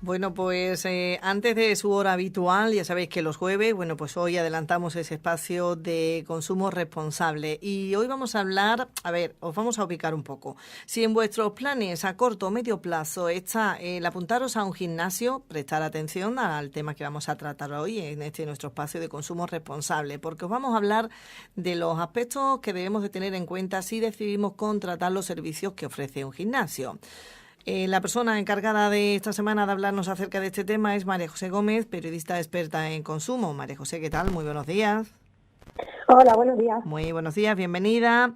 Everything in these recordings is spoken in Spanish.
Bueno, pues antes de su hora habitual, ya sabéis que los jueves, bueno, pues hoy adelantamos ese espacio de consumo responsable y hoy vamos a hablar, a ver, os vamos a ubicar un poco. Si en vuestros planes a corto o medio plazo está el apuntaros a un gimnasio, prestar atención al tema que vamos a tratar hoy en este nuestro espacio de consumo responsable, porque os vamos a hablar de los aspectos que debemos de tener en cuenta si decidimos contratar los servicios que ofrece un gimnasio. La persona encargada de esta semana de hablarnos acerca de este tema es María José Gómez, periodista experta en consumo. María José, ¿qué tal? Muy buenos días. Hola, buenos días. Muy buenos días, bienvenida.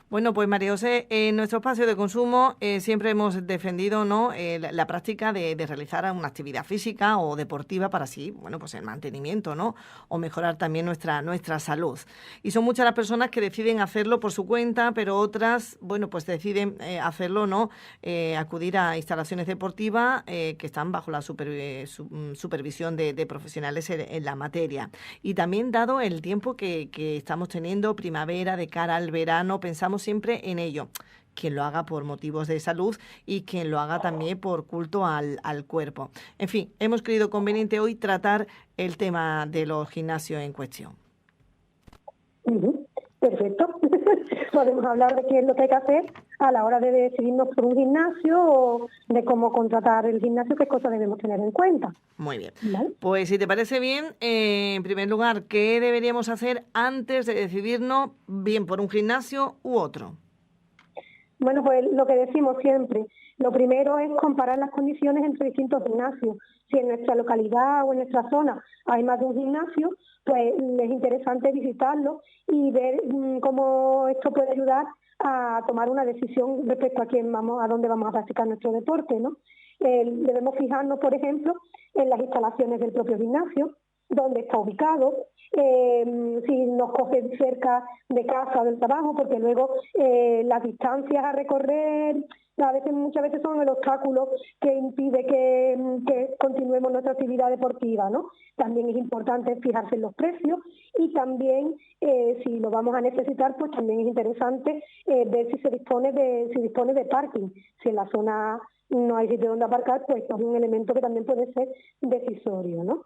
Bueno, pues María José, en nuestro espacio de consumo siempre hemos defendido, ¿no?, la práctica de realizar una actividad física o deportiva para así, bueno, pues el mantenimiento, ¿no?, o mejorar también nuestra salud. Y son muchas las personas que deciden hacerlo por su cuenta, pero otras, bueno, pues deciden hacerlo, ¿no?, acudir a instalaciones deportivas que están bajo la supervisión de profesionales en la materia. Y también dado el tiempo que estamos teniendo, primavera, de cara al verano, pensamos siempre en ello. Quien lo haga por motivos de salud y quien lo haga también por culto al cuerpo. En fin, hemos creído conveniente hoy tratar el tema de los gimnasios en cuestión. Perfecto. Podemos hablar de qué es lo que hay que hacer a la hora de decidirnos por un gimnasio o de cómo contratar el gimnasio, qué cosas debemos tener en cuenta. Muy bien. ¿Vale? Pues si te parece bien, en primer lugar, ¿qué deberíamos hacer antes de decidirnos bien por un gimnasio u otro? Bueno, pues lo que decimos siempre, lo primero es comparar las condiciones entre distintos gimnasios. Si en nuestra localidad o en nuestra zona hay más de un gimnasio, pues es interesante visitarlo y ver cómo esto puede ayudar a tomar una decisión respecto a dónde vamos a practicar nuestro deporte, ¿no? Debemos fijarnos, por ejemplo, en las instalaciones del propio gimnasio, dónde está ubicado, si nos coge cerca de casa o del trabajo, porque luego las distancias a recorrer muchas veces son el obstáculo que impide que continuemos nuestra actividad deportiva, ¿no? También es importante fijarse en los precios y también si lo vamos a necesitar, pues también es interesante ver si dispone de parking. Si en la zona no hay sitio donde aparcar, pues es un elemento que también puede ser decisorio, ¿no?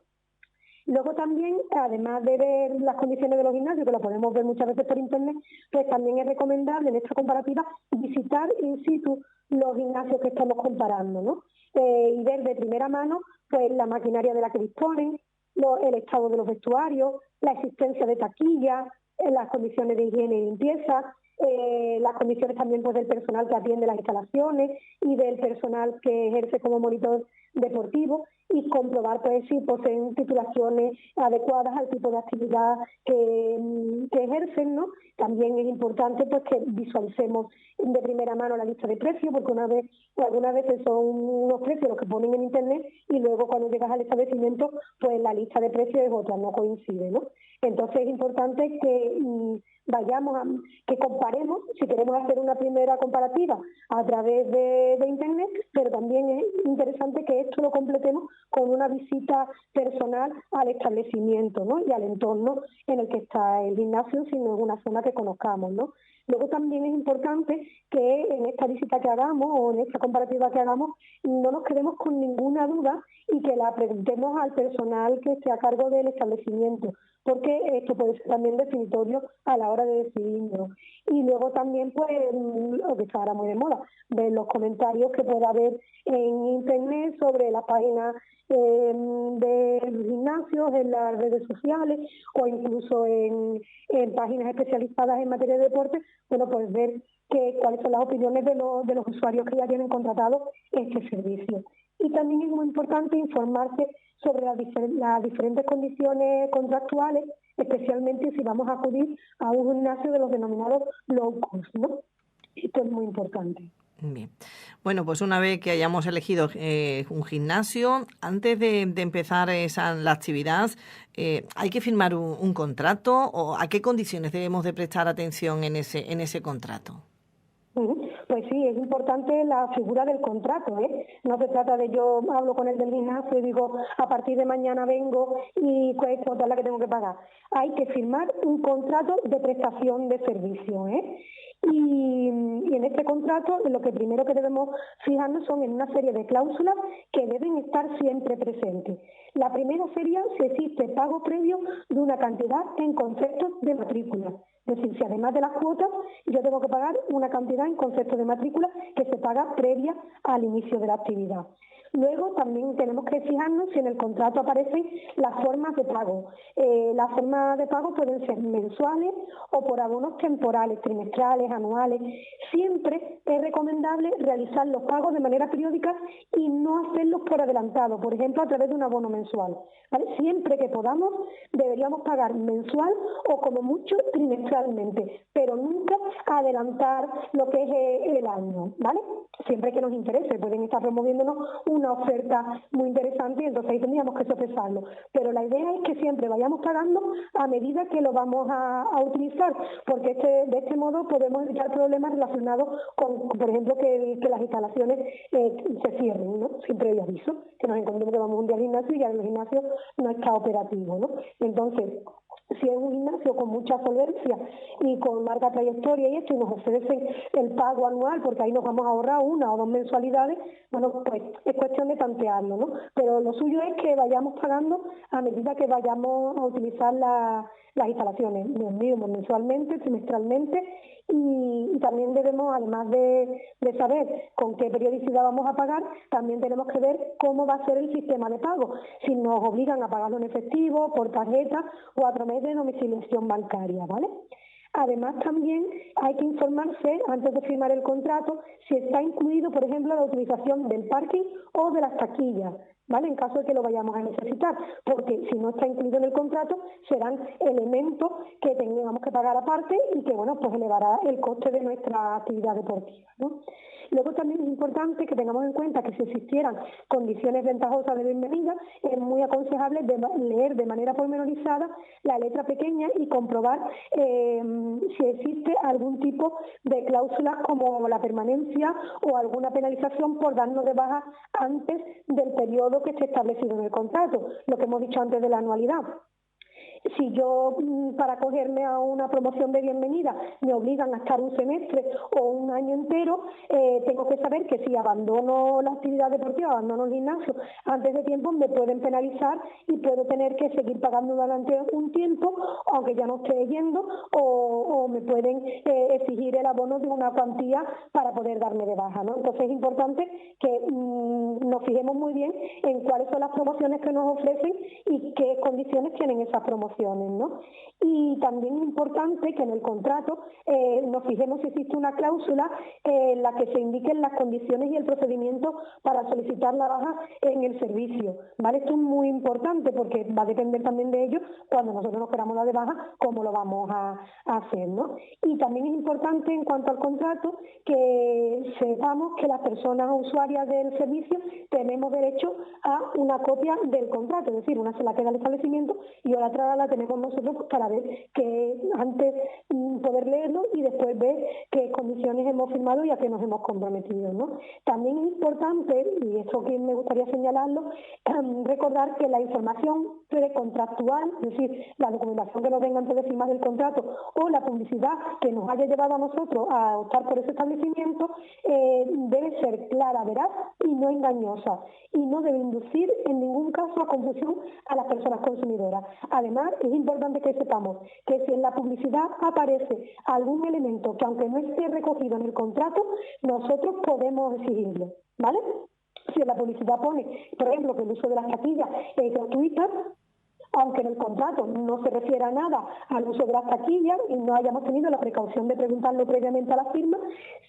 Luego también, además de ver las condiciones de los gimnasios, que lo podemos ver muchas veces por internet, pues también es recomendable en esta comparativa visitar in situ los gimnasios que estamos comparando, ¿no? Y ver de primera mano pues la maquinaria de la que disponen, el estado de los vestuarios, la existencia de taquillas, las condiciones de higiene y limpieza, las condiciones también pues del personal que atiende las instalaciones y del personal que ejerce como monitor deportivo, y comprobar pues si poseen titulaciones adecuadas al tipo de actividad que ejercen, ¿no? También es importante pues que visualicemos de primera mano la lista de precios, porque algunas veces son unos precios los que ponen en internet y luego cuando llegas al establecimiento pues la lista de precios es otra, no coincide, ¿no? Entonces es importante que que comparemos, si queremos hacer una primera comparativa a través de internet, pero también es interesante que esto lo completemos con una visita personal al establecimiento, ¿no? Y al entorno en el que está el gimnasio, si no es una zona que conozcamos, ¿no? Luego también es importante que en esta visita que hagamos o en esta comparativa que hagamos no nos quedemos con ninguna duda y que la preguntemos al personal que esté a cargo del establecimiento, porque esto puede ser también definitorio a la hora de decidirnos. Y luego también, pues, lo que está ahora muy de moda, ver los comentarios que pueda haber en internet sobre la página de gimnasios, en las redes sociales o incluso en páginas especializadas en materia de deporte, bueno, pues ver cuáles son las opiniones de los usuarios que ya tienen contratado este servicio. Y también es muy importante informarse sobre las diferentes condiciones contractuales, especialmente si vamos a acudir a un gimnasio de los denominados low cost, ¿no? Esto es muy importante. Bien. Bueno, pues una vez que hayamos elegido un gimnasio, antes de empezar la actividad, ¿hay que firmar un contrato o a qué condiciones debemos de prestar atención en ese contrato? Pues sí, es importante la figura del contrato, ¿eh? No se trata de yo hablo con el del gimnasio y digo a partir de mañana vengo y cuál es la que tengo que pagar. Hay que firmar un contrato de prestación de servicio, ¿eh? Y en en este contrato lo que primero que debemos fijarnos son en una serie de cláusulas que deben estar siempre presentes. La primera sería si existe pago previo de una cantidad en conceptos de matrícula. Es decir, si además de las cuotas yo tengo que pagar una cantidad en concepto de matrícula que se paga previa al inicio de la actividad. Luego también tenemos que fijarnos si en el contrato aparecen las formas de pago. Las formas de pago pueden ser mensuales o por abonos temporales, trimestrales, anuales. Siempre es recomendable realizar los pagos de manera periódica y no hacerlos por adelantado, por ejemplo, a través de un abono mensual, ¿vale? Siempre que podamos deberíamos pagar mensual o como mucho trimestralmente, pero nunca adelantar lo que es el año, ¿vale? Siempre que nos interese, pueden estar promoviéndonos una oferta muy interesante y entonces ahí tendríamos que sopesarlo. Pero la idea es que siempre vayamos pagando a medida que lo vamos a utilizar, porque de este modo podemos evitar problemas relacionados con, por ejemplo, que las instalaciones se cierren, ¿no? Sin previo aviso, que nos encontremos que vamos un día al gimnasio y ya el gimnasio no está operativo, ¿no? Entonces, si es un gimnasio con mucha solvencia y con larga trayectoria y esto, y nos ofrecen el pago anual, porque ahí nos vamos a ahorrar 1 o 2 mensualidades, bueno, pues es cuestión de tantearlo, ¿no? Pero lo suyo es que vayamos pagando a medida que vayamos a utilizar las instalaciones, mensualmente, trimestralmente, y también debemos, además de saber con qué periodicidad vamos a pagar, también tenemos que ver cómo va a ser el sistema de pago, si nos obligan a pagarlo en efectivo, por tarjeta o a través de domiciliación bancaria, ¿vale? Además, también hay que informarse, antes de firmar el contrato, si está incluido, por ejemplo, la utilización del parking o de las taquillas, ¿vale? En caso de que lo vayamos a necesitar, porque si no está incluido en el contrato, serán elementos que tengamos que pagar aparte y que, bueno, pues elevará el coste de nuestra actividad deportiva, ¿no? Luego también es importante que tengamos en cuenta que si existieran condiciones ventajosas de bienvenida, es muy aconsejable leer de manera pormenorizada la letra pequeña y comprobar si existe algún tipo de cláusula como la permanencia o alguna penalización por darnos de baja antes del periodo que esté establecido en el contrato, lo que hemos dicho antes de la anualidad. Si yo, para acogerme a una promoción de bienvenida, me obligan a estar un semestre o un año entero, tengo que saber que si abandono la actividad deportiva, abandono el gimnasio antes de tiempo, me pueden penalizar y puedo tener que seguir pagando durante un tiempo, aunque ya no esté yendo, o me pueden exigir el abono de una cuantía para poder darme de baja, ¿no? Entonces es importante que nos fijemos muy bien en cuáles son las promociones que nos ofrecen y qué condiciones tienen esas promociones, ¿no? Y también es importante que en el contrato nos fijemos si existe una cláusula en la que se indiquen las condiciones y el procedimiento para solicitar la baja en el servicio, ¿vale? Esto es muy importante porque va a depender también de ello cuando nosotros nos queramos dar de baja, cómo lo vamos a hacer, ¿no? Y también es importante en cuanto al contrato que sepamos que las personas usuarias del servicio tenemos derecho a una copia del contrato, es decir, una se la queda al establecimiento y otra la tenemos nosotros para ver que antes poder leerlo y después ver qué condiciones hemos firmado y a qué nos hemos comprometido, ¿no? También es importante, y esto que me gustaría señalarlo, recordar que la información precontractual, es decir, la documentación que nos venga antes de firmar el contrato o la publicidad que nos haya llevado a nosotros a optar por ese establecimiento, debe ser clara, veraz y no engañosa, y no debe inducir en ningún caso a confusión a las personas consumidoras. Además, es importante que sepamos que si en la publicidad aparece algún elemento que aunque no esté recogido en el contrato, nosotros podemos exigirlo, ¿vale? Si en la publicidad pone, por ejemplo, que el uso de las taquillas es gratuita, aunque en el contrato no se refiera a nada al uso de las taquillas y no hayamos tenido la precaución de preguntarlo previamente a la firma,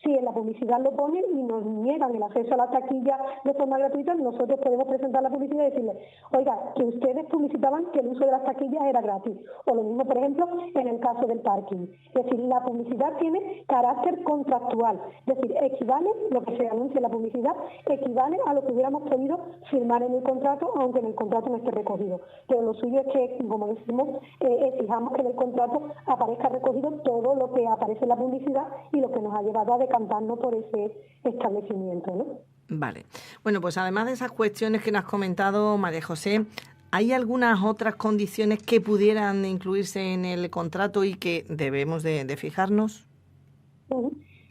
si en la publicidad lo ponen y nos niegan el acceso a las taquillas de forma gratuita, nosotros podemos presentar la publicidad y decirle, oiga, que ustedes publicitaban que el uso de las taquillas era gratis. O lo mismo, por ejemplo, en el caso del parking. Es decir, la publicidad tiene carácter contractual, es decir, equivale, lo que se anuncia en la publicidad, equivale a lo que hubiéramos podido firmar en el contrato, aunque en el contrato no esté recogido. Pero lo suyo es que, como decimos, exijamos que en el contrato aparezca recogido todo lo que aparece en la publicidad y lo que nos ha llevado a decantarnos por ese establecimiento, ¿no? Vale. Bueno, pues además de esas cuestiones que nos has comentado, María José, ¿hay algunas otras condiciones que pudieran incluirse en el contrato y que debemos de fijarnos?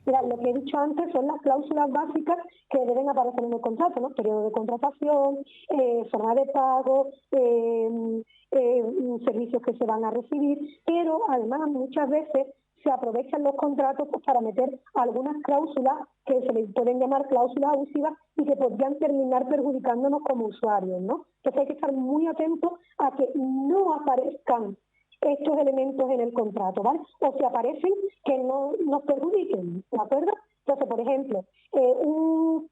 Mira, lo que he dicho antes son las cláusulas básicas que deben aparecer en el contrato, ¿no? Periodo de contratación, forma de pago, servicios que se van a recibir, pero además muchas veces se aprovechan los contratos pues, para meter algunas cláusulas que se les pueden llamar cláusulas abusivas y que podrían terminar perjudicándonos como usuarios, ¿no? Entonces hay que estar muy atentos a que no aparezcan estos elementos en el contrato, ¿vale? O si aparecen, que no nos perjudiquen, ¿de acuerdo? Entonces, por ejemplo, un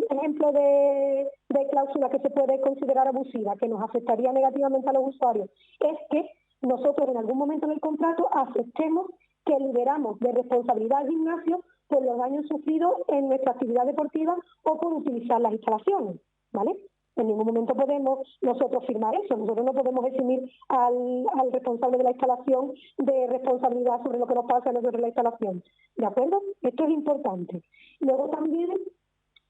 ejemplo de cláusula que se puede considerar abusiva, que nos afectaría negativamente a los usuarios, es que nosotros en algún momento en el contrato aceptemos que liberamos de responsabilidad al gimnasio por los daños sufridos en nuestra actividad deportiva o por utilizar las instalaciones, ¿vale? En ningún momento podemos nosotros firmar eso. Nosotros no podemos eximir al responsable de la instalación de responsabilidad sobre lo que nos pasa a nosotros en la instalación. ¿De acuerdo? Esto es importante. Luego también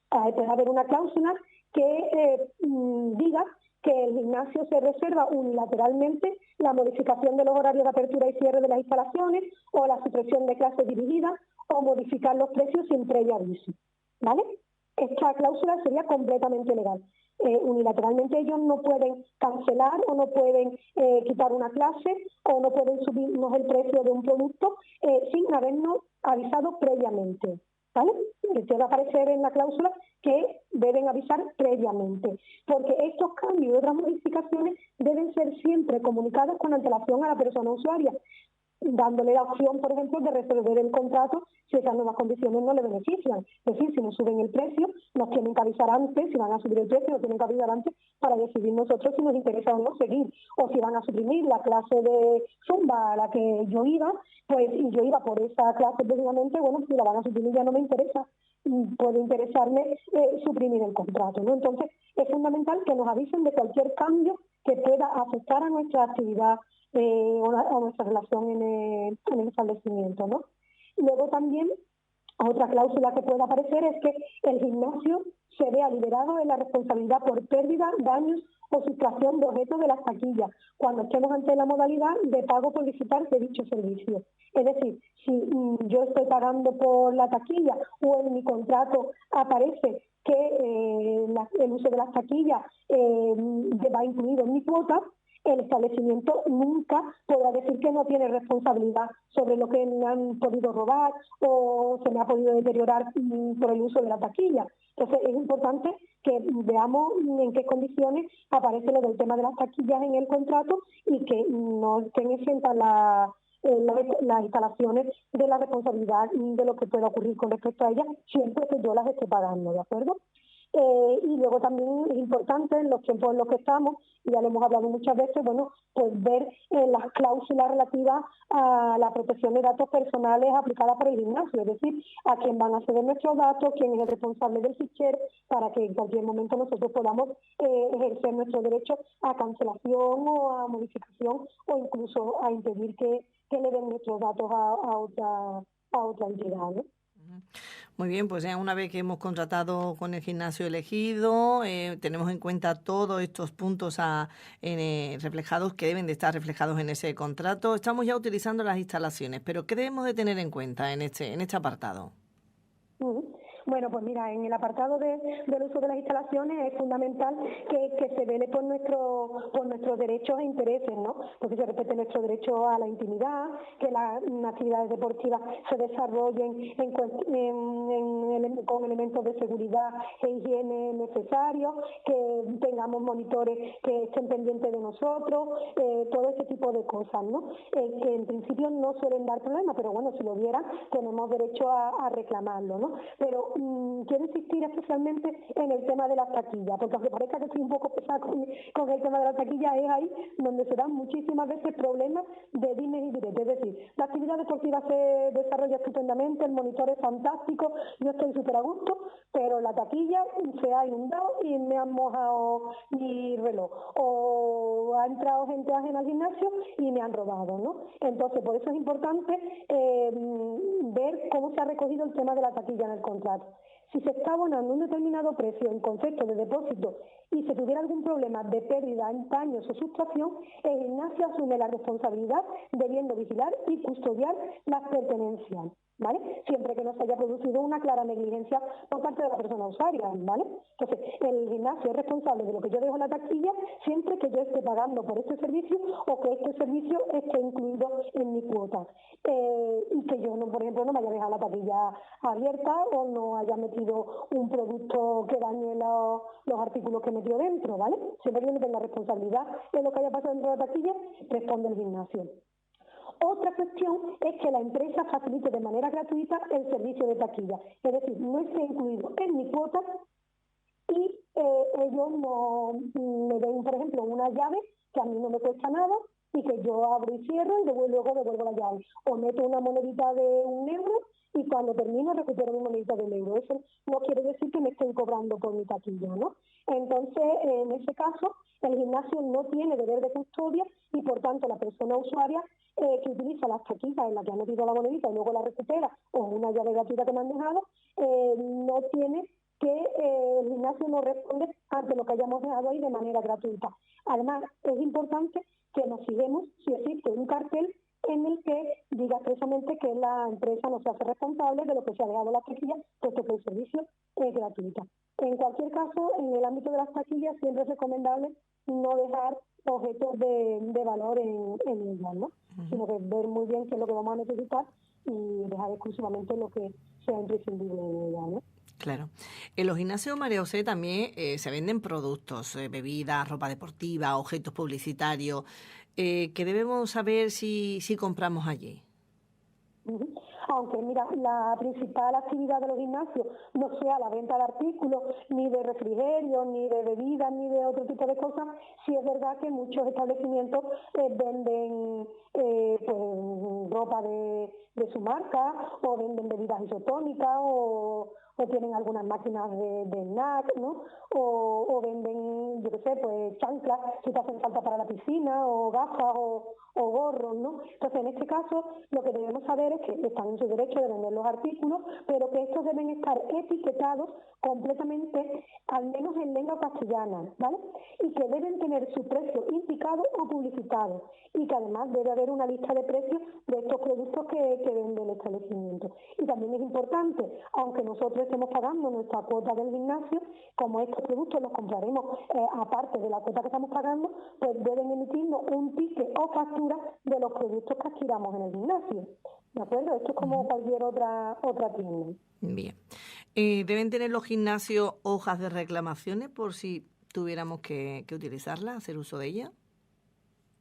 puede haber una cláusula que diga que el gimnasio se reserva unilateralmente la modificación de los horarios de apertura y cierre de las instalaciones o la supresión de clases dirigidas o modificar los precios sin previo aviso. ¿Vale? Esta cláusula sería completamente legal. Unilateralmente ellos no pueden cancelar o no pueden quitar una clase o no pueden subirnos el precio de un producto sin habernos avisado previamente, ¿vale? Debe aparecer en la cláusula que deben avisar previamente, porque estos cambios y otras modificaciones deben ser siempre comunicados con antelación a la persona usuaria, dándole la opción, por ejemplo, de resolver el contrato si esas nuevas condiciones no le benefician. Es decir, si nos suben el precio, nos tienen que avisar antes, si van a subir el precio, nos tienen que avisar antes para decidir nosotros si nos interesa o no seguir. O si van a suprimir la clase de Zumba a la que yo iba, pues y yo iba por esa clase precisamente, bueno, si la van a suprimir ya no me interesa, puede interesarme suprimir el contrato, ¿no? Entonces, es fundamental que nos avisen de cualquier cambio que pueda afectar a nuestra actividad o nuestra relación en el establecimiento, ¿no? Luego también otra cláusula que puede aparecer es que el gimnasio se vea liberado de la responsabilidad por pérdida, daños o sustracción de objetos de las taquillas cuando estemos ante la modalidad de pago por visitar de dicho servicio. Es decir, si yo estoy pagando por la taquilla o en mi contrato aparece que el uso de las taquillas va incluido en mi cuota, el establecimiento nunca podrá decir que no tiene responsabilidad sobre lo que me han podido robar o se me ha podido deteriorar por el uso de la taquilla. Entonces es importante que veamos en qué condiciones aparece lo del tema de las taquillas en el contrato y que no estén exentas las instalaciones de la responsabilidad de lo que pueda ocurrir con respecto a ellas, siempre que yo las esté pagando, ¿de acuerdo? Y luego también es importante en los tiempos en los que estamos, y ya lo hemos hablado muchas veces, bueno, pues ver las cláusulas relativas a la protección de datos personales aplicadas por el gimnasio, es decir, a quién van a ceder nuestros datos, quién es el responsable del fichero, para que en cualquier momento nosotros podamos ejercer nuestro derecho a cancelación o a modificación o incluso a impedir que le den nuestros datos a otra entidad, ¿no? Muy bien, pues ya una vez que hemos contratado con el gimnasio elegido, tenemos en cuenta todos estos puntos reflejados que deben de estar reflejados en ese contrato. Estamos ya utilizando las instalaciones, pero ¿qué debemos de tener en cuenta en este apartado? Bueno, pues mira, en el apartado del uso de las instalaciones es fundamental que se vele por nuestros derechos e intereses, ¿no? Porque se respete nuestro derecho a la intimidad, que las actividades deportivas se desarrollen con elementos de seguridad e higiene necesarios, que tengamos monitores que estén pendientes de nosotros, todo ese tipo de cosas, ¿no? Que en principio no suelen dar problemas, pero bueno, si lo dieran, tenemos derecho a reclamarlo, ¿no? Pero quiero insistir especialmente en el tema de las taquillas, porque aunque parezca que estoy un poco pesada con el tema de las taquillas, es ahí donde se dan muchísimas veces problemas de dimes y diretes. Es decir, la actividad deportiva se desarrolla estupendamente, el monitor es fantástico, yo estoy súper a gusto, pero la taquilla se ha inundado y me han mojado mi reloj, o ha entrado gente ajena al gimnasio y me han robado, ¿no? Entonces, por eso es importante ver cómo se ha recogido el tema de la taquilla en el contrato. Si se está abonando un determinado precio en concepto de depósito y si tuviera algún problema de pérdida, daños o sustracción, el gimnasio asume la responsabilidad debiendo vigilar y custodiar las pertenencias, ¿vale? Siempre que no se haya producido una clara negligencia por parte de la persona usuaria, ¿vale? Entonces, el gimnasio es responsable de lo que yo dejo en la taquilla siempre que yo esté pagando por este servicio o que este servicio esté incluido en mi cuota. Y que yo, no, por ejemplo, no me haya dejado la taquilla abierta o no haya metido un producto que dañe los artículos que metió dentro, ¿vale? Siempre que yo no tenga responsabilidad de lo que haya pasado dentro de la taquilla, responde el gimnasio. Otra cuestión es que la empresa facilite de manera gratuita el servicio de taquilla, es decir, no esté incluido en mi cuota y ellos no me den, por ejemplo, una llave que a mí no me cuesta nada y que yo abro y cierro y luego devuelvo la llave. O meto una monedita de 1 euro y cuando termino recupero mi monedita de 1 euro. Eso no quiere decir que me estén cobrando por mi taquilla, ¿no? Entonces, en ese caso, el gimnasio no tiene deber de custodia y, por tanto, la persona usuaria que utiliza las taquillas en la que ha metido la monedita y luego la recupera, o una llave gratuita que me han dejado, no tiene que el gimnasio no responde ante lo que hayamos dejado ahí de manera gratuita. Además, es importante que nos fijemos si existe un cartel en el que diga expresamente que la empresa no se hace responsable de lo que se ha dejado en las taquillas, puesto que el servicio es gratuito. En cualquier caso, en el ámbito de las taquillas siempre es recomendable no dejar objetos de valor en ellas, ¿no? Sino que ver muy bien qué es lo que vamos a necesitar y dejar exclusivamente lo que sea imprescindible en ellas, ¿no? Claro. En los gimnasios María José también se venden productos, bebidas, ropa deportiva, objetos publicitarios, que debemos saber si compramos allí. Aunque, mira, la principal actividad de los gimnasios no sea la venta de artículos, ni de refrigerio, ni de bebidas, ni de otro tipo de cosas, sí es verdad que muchos establecimientos venden pues, ropa de su marca, o venden bebidas isotónicas, o tienen algunas máquinas de snack, ¿no? O venden, yo qué sé, pues chanclas si te hacen falta para la piscina, o gafas, o gorros, ¿no? Entonces, en este caso, lo que debemos saber es que están en su derecho de vender los artículos, pero que estos deben estar etiquetados completamente, al menos en lengua castellana, ¿vale? Y que deben tener su precio indicado o publicitado, y que además debe haber una lista de precios de estos productos que vende el establecimiento. Y también es importante, aunque nosotros estemos pagando nuestra cuota del gimnasio, como estos productos los compraremos aparte de la cuota que estamos pagando, pues deben emitirnos un ticket o factura de los productos que adquiramos en el gimnasio. ¿De acuerdo? Esto es como cualquier otra tienda. Bien. ¿Deben tener los gimnasios hojas de reclamaciones por si tuviéramos que utilizarlas, hacer uso de ellas?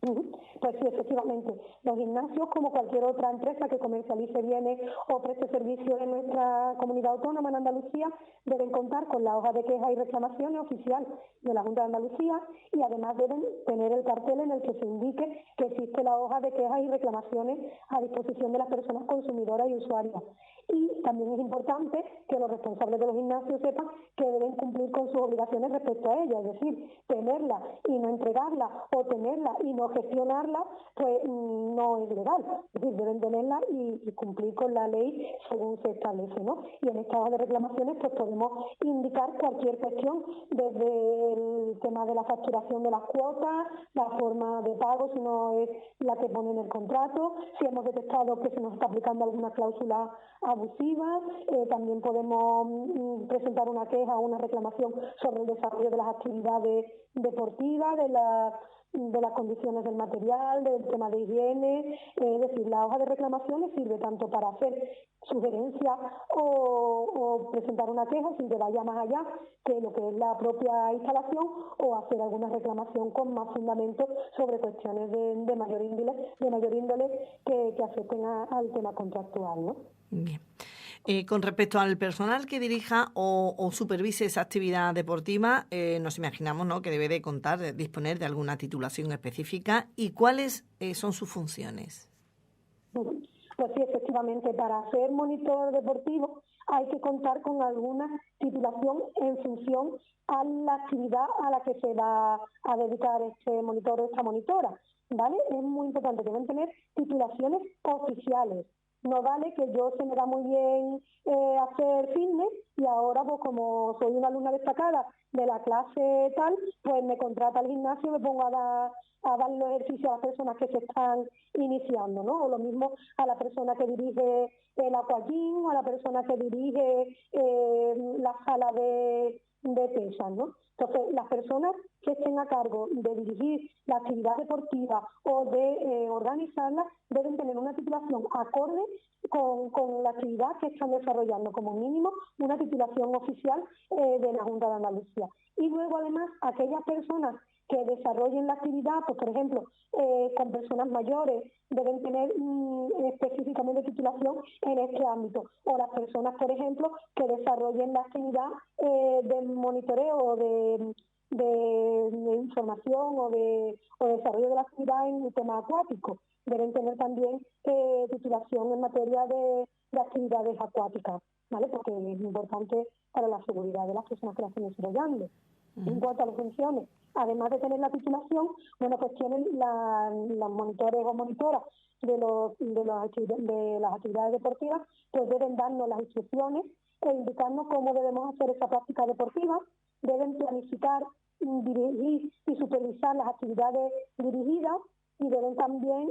Pues sí, efectivamente. Los gimnasios, como cualquier otra empresa que comercialice bienes o preste servicios en nuestra comunidad autónoma en Andalucía, deben contar con la hoja de quejas y reclamaciones oficial de la Junta de Andalucía, y además deben tener el cartel en el que se indique que existe la hoja de quejas y reclamaciones a disposición de las personas consumidoras y usuarias. Y también es importante que los responsables de los gimnasios sepan que deben cumplir con sus obligaciones respecto a ella, es decir, tenerla y no entregarla, o tenerla y no gestionarla, pues no es legal. Es decir, deben tenerla y cumplir con la ley según se establece, ¿no? Y en esta hoja de reclamaciones pues podemos indicar cualquier cuestión, desde el tema de la facturación de las cuotas, la forma de pago si no es la que pone en el contrato, si hemos detectado que se nos está aplicando alguna cláusula abusiva, también podemos presentar una queja o una reclamación sobre el desarrollo de las actividades deportivas, de las condiciones del material, del tema de higiene. Es decir, la hoja de reclamaciones sirve tanto para hacer sugerencias o presentar una queja sin que vaya más allá que lo que es la propia instalación, o hacer alguna reclamación con más fundamento sobre cuestiones de mayor índole que afecten al tema contractual, ¿no? Bien. Con respecto al personal que dirija o supervise esa actividad deportiva, nos imaginamos, ¿no?, que debe de disponer de alguna titulación específica. ¿Y cuáles son sus funciones? Pues sí, efectivamente, para ser monitor deportivo hay que contar con alguna titulación en función a la actividad a la que se va a dedicar este monitor o esta monitora, ¿vale? Es muy importante que deben tener titulaciones oficiales. No vale que yo se me da muy bien hacer fitness y ahora pues como soy una alumna destacada de la clase tal, pues me contrata al gimnasio y me pongo a dar los ejercicios a las personas que se están iniciando, ¿no? O lo mismo a la persona que dirige el aquagym o a la persona que dirige la sala de pesas, ¿no? Entonces, las personas que estén a cargo de dirigir la actividad deportiva o de organizarla deben tener una titulación acorde con la actividad que están desarrollando, como mínimo una titulación oficial de la Junta de Andalucía. Y luego, además, aquellas personas que desarrollen la actividad, pues por ejemplo, con personas mayores, deben tener específicamente titulación en este ámbito. O las personas, por ejemplo, que desarrollen la actividad de monitoreo o de información o desarrollo de la actividad en el tema acuático. Deben tener también titulación en materia de actividades acuáticas, ¿vale? Porque es importante para la seguridad de las personas que la están desarrollando. En cuanto a las funciones, además de tener la titulación, bueno, pues tienen las monitores o monitoras de las actividades deportivas, pues deben darnos las instrucciones e indicarnos cómo debemos hacer esa práctica deportiva, deben planificar, dirigir y supervisar las actividades dirigidas y deben también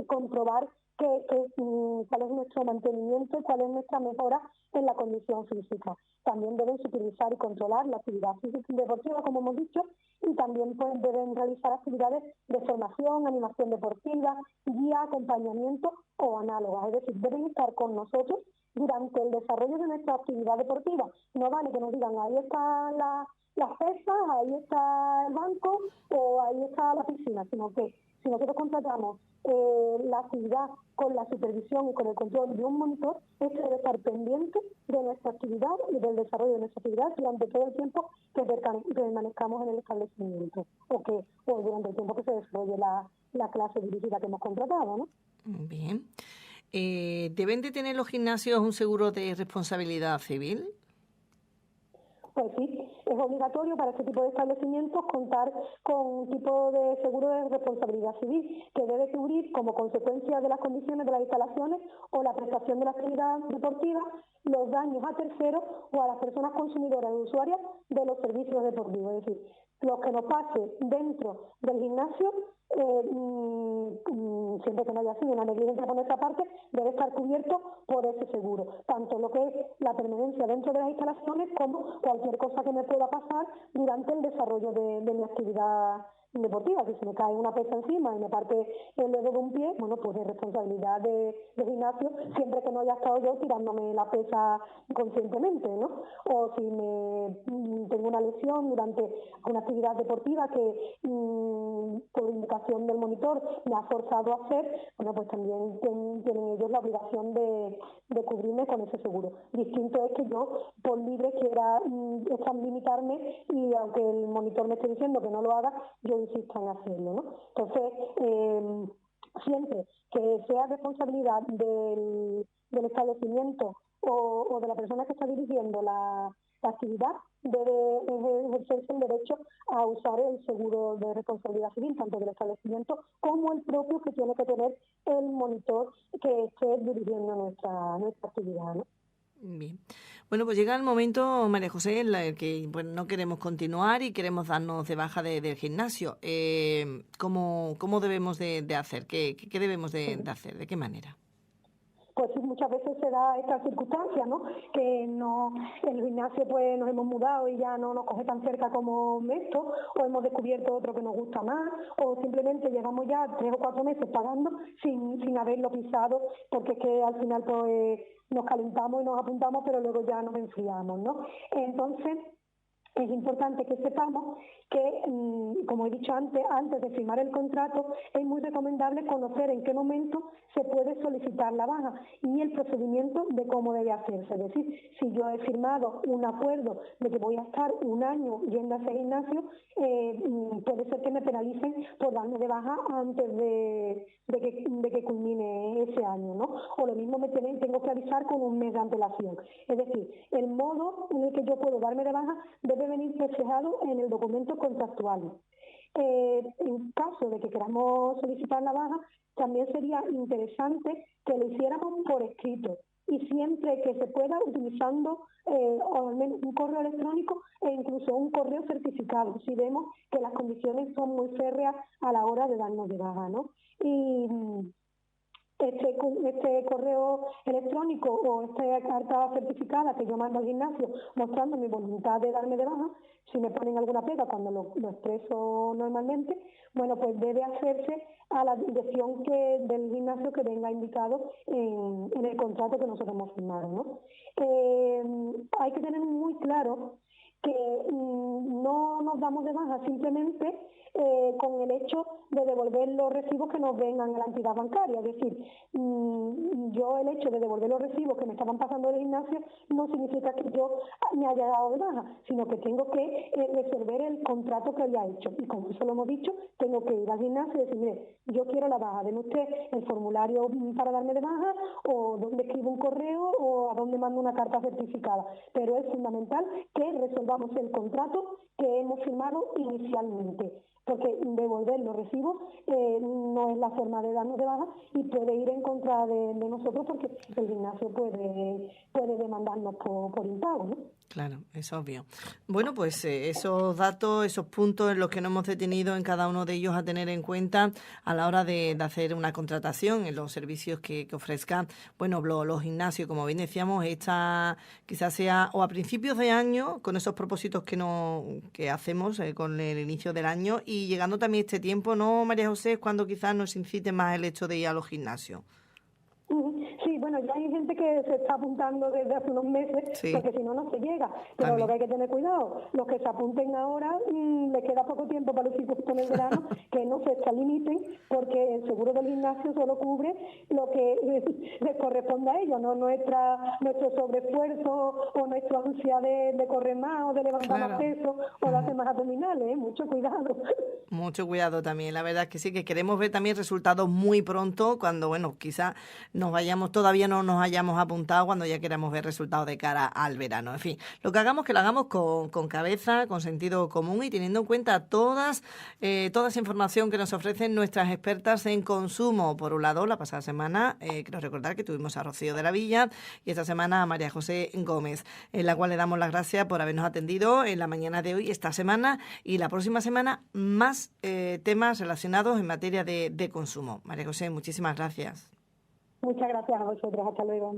comprobar cuál es nuestro mantenimiento y cuál es nuestra mejora en la condición física. También deben supervisar y controlar la actividad física y deportiva, como hemos dicho, y también pues, deben realizar actividades de formación, animación deportiva, guía, acompañamiento o análogas. Es decir, deben estar con nosotros durante el desarrollo de nuestra actividad deportiva. No vale que nos digan, ahí están las pesas, ahí está el banco o ahí está la piscina, sino que si nosotros contratamos la actividad con la supervisión y con el control de un monitor, este debe estar pendiente de nuestra actividad y del desarrollo de nuestra actividad durante todo el tiempo que permanezcamos en el establecimiento o durante el tiempo que se desarrolle la clase dirigida que hemos contratado, ¿no? Bien. ¿Deben de tener los gimnasios un seguro de responsabilidad civil? Pues sí, es obligatorio para este tipo de establecimientos contar con un tipo de seguro de responsabilidad civil que debe cubrir como consecuencia de las condiciones de las instalaciones o la prestación de la actividad deportiva los daños a terceros o a las personas consumidoras y usuarias de los servicios deportivos. Es decir, lo que nos pase dentro del gimnasio, siempre que no haya sido una negligencia por nuestra parte, debe estar cubierto por ese seguro. Tanto lo que es la permanencia dentro de las instalaciones como cualquier cosa que me pueda pasar durante el desarrollo de mi actividad deportiva. Si se me cae una pesa encima y me parte el dedo de un pie, bueno, pues es responsabilidad de gimnasio, siempre que no haya estado yo tirándome la pesa conscientemente, ¿no? O si tengo una lesión durante una actividad deportiva que por indicación del monitor me ha forzado a hacer, bueno, pues también tienen ellos la obligación de cubrirme con ese seguro. Distinto es que yo, por libre, quiera limitarme y aunque el monitor me esté diciendo que no lo haga, yo insisto en hacerlo, ¿no? Entonces, siempre que sea responsabilidad del establecimiento o de la persona que está dirigiendo la actividad, debe ejercerse el derecho a usar el seguro de responsabilidad civil, tanto del establecimiento como el propio que tiene que tener el monitor que esté dirigiendo nuestra actividad, ¿no? Bien. Bueno, pues llega el momento, María José, en el que pues, no queremos continuar y queremos darnos de baja del gimnasio. ¿Cómo debemos de hacer? ¿Qué debemos de hacer? ¿De qué manera? Pues sí, muchas veces se da esta circunstancia, ¿no? Que no, el gimnasio pues nos hemos mudado y ya no nos coge tan cerca como esto, o hemos descubierto otro que nos gusta más, o simplemente llevamos ya 3 o 4 meses pagando sin haberlo pisado, porque es que al final pues nos calentamos y nos apuntamos, pero luego ya nos enfriamos, ¿no? Entonces, es importante que sepamos que, como he dicho antes de firmar el contrato, es muy recomendable conocer en qué momento se puede solicitar la baja y el procedimiento de cómo debe hacerse. Es decir, si yo he firmado un acuerdo de que voy a estar un año yendo a ese gimnasio, puede ser que me penalicen por darme de baja antes de que culmine ese año, ¿no? O lo mismo tengo que avisar con un mes de antelación. Es decir, el modo en el que yo puedo darme de baja debe venir reflejado en el documento contractual. En caso de que queramos solicitar la baja, también sería interesante que lo hiciéramos por escrito, y siempre que se pueda utilizando o al menos un correo electrónico e incluso un correo certificado, si vemos que las condiciones son muy férreas a la hora de darnos de baja, ¿no? Y este correo electrónico o esta carta certificada que yo mando al gimnasio mostrando mi voluntad de darme de baja, si me ponen alguna pega cuando lo expreso normalmente, bueno, pues debe hacerse a la dirección del gimnasio que venga indicado en el contrato que nosotros hemos firmado, ¿no? Hay que tener muy claro que no nos damos de baja simplemente con el hecho de devolver los recibos que nos vengan a la entidad bancaria. Es decir, yo el hecho de devolver los recibos que me estaban pasando del gimnasio no significa que yo me haya dado de baja, sino que tengo que resolver el contrato que había hecho. Y como eso lo hemos dicho, tengo que ir al gimnasio y decir, mire, yo quiero la baja, denme usted el formulario para darme de baja, o dónde escribo un correo, o a dónde mando una carta certificada. Pero es fundamental que resolvamos el contrato que hemos firmado inicialmente, porque devolver los recibos no es la forma de darnos de baja y puede ir en contra de nosotros, porque el gimnasio puede demandarnos por impago, ¿no? Claro, es obvio. Bueno, pues esos datos, esos puntos en los que nos hemos detenido en cada uno de ellos a tener en cuenta a la hora de hacer una contratación en los servicios que ofrezcan, bueno, los gimnasios, como bien decíamos, esta quizás sea o a principios de año, con esos propósitos que hacemos con el inicio del año, y llegando también este tiempo, ¿no, María José? Es cuando quizás nos incite más el hecho de ir a los gimnasios. Sí, bueno, ya hay gente que se está apuntando desde hace unos meses, sí, porque si no, no se llega. Pero también. lo que hay que tener cuidado, los que se apunten ahora, les queda poco tiempo para los chicos con el verano, que no se extralimiten, porque el seguro del gimnasio solo cubre lo que les corresponde a ellos, no nuestro sobreesfuerzo o nuestra ansia de correr más o de levantar más peso o de hacer más abdominales, mucho cuidado. Mucho cuidado también, la verdad es que sí, que queremos ver también resultados muy pronto, cuando, bueno, quizás todavía no nos hayamos apuntado, cuando ya queramos ver resultados de cara al verano. En fin, lo que hagamos, que lo hagamos con cabeza, con sentido común y teniendo en cuenta toda esa información que nos ofrecen nuestras expertas en consumo. Por un lado, la pasada semana, quiero recordar que tuvimos a Rocío de la Villa y esta semana a María José Gómez, en la cual le damos las gracias por habernos atendido en la mañana de hoy, esta semana, y la próxima semana más temas relacionados en materia de consumo. María José, muchísimas gracias. Muchas gracias a vosotros. Hasta luego.